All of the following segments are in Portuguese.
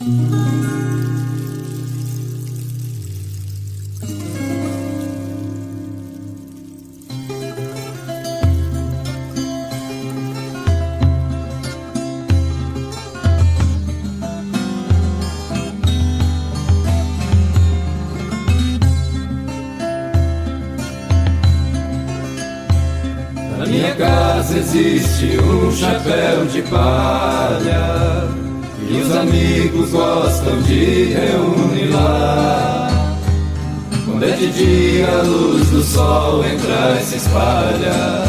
Na minha casa existe um chapéu de palha e os amigos gostam de reunir lá. Quando é de dia a luz do sol entra e se espalha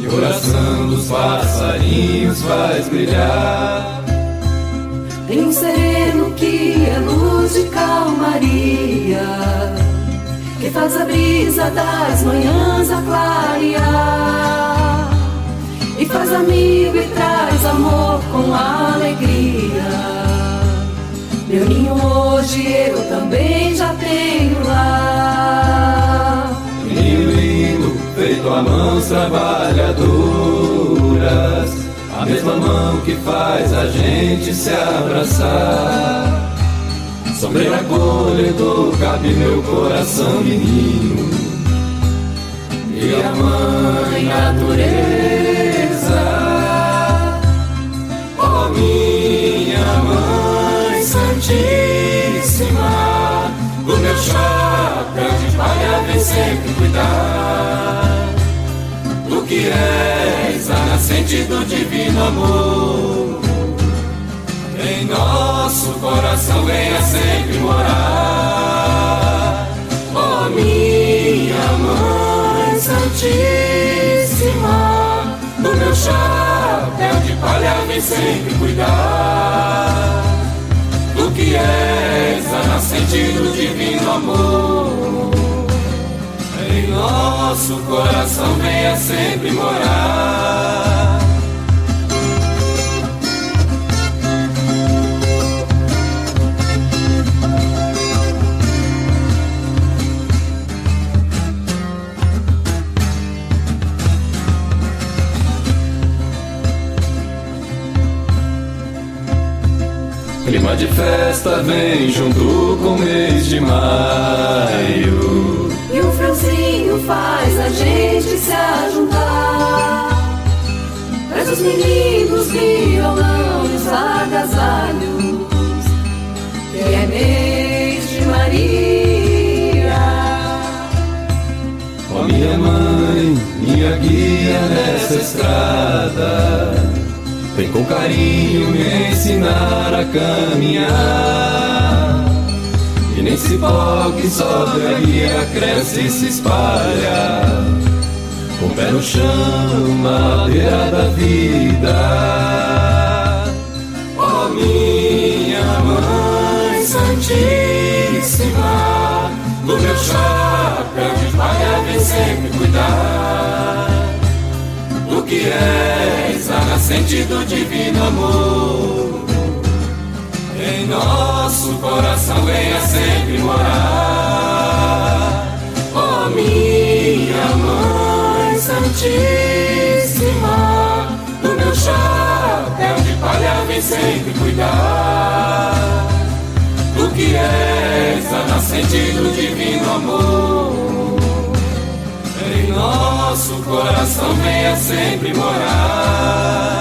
e o coração dos passarinhos faz brilhar. Tem um sereno que é luz de calmaria, que faz a brisa das manhãs a clarear, e faz amigo e traz amor com alegria. Meu ninho hoje eu também já tenho lá. Ninho lindo, feito a mãos trabalhadoras, a mesma mão que faz a gente se abraçar. Sombreiro acolhedor, cabe meu coração menino, e a mãe natureza, oh minha mãe santíssima, o meu chapéu de palha vem sempre cuidar. Tu que és a nascente do divino amor, em nosso coração venha sempre morar. Oh minha mãe santíssima, do meu chapéu de palha vem sempre cuidar. Tu que és a nascente do divino amor, em nosso coração venha sempre morar. Clima de festa vem junto com o mês de maio, e o friozinho faz a gente se ajuntar. Traz os meninos, violão e os agasalhos, que é mês de Maria. Ó minha mãe, minha guia nessa estrada, vem com carinho me ensinar a caminhar. E nem cipó que sobe a guia cresce e se espalha, com o pé no chão, na beira da vida. Oh minha mãe santíssima, do meu chapéu de palha vem sempre cuidar. Tu que és a nascente do divino amor, em nosso coração venha sempre morar. Oh minha mãe santíssima, do meu chapéu de palha vem sempre cuidar. Tu que és a nascente do divino amor, em nosso coração venha sempre morar.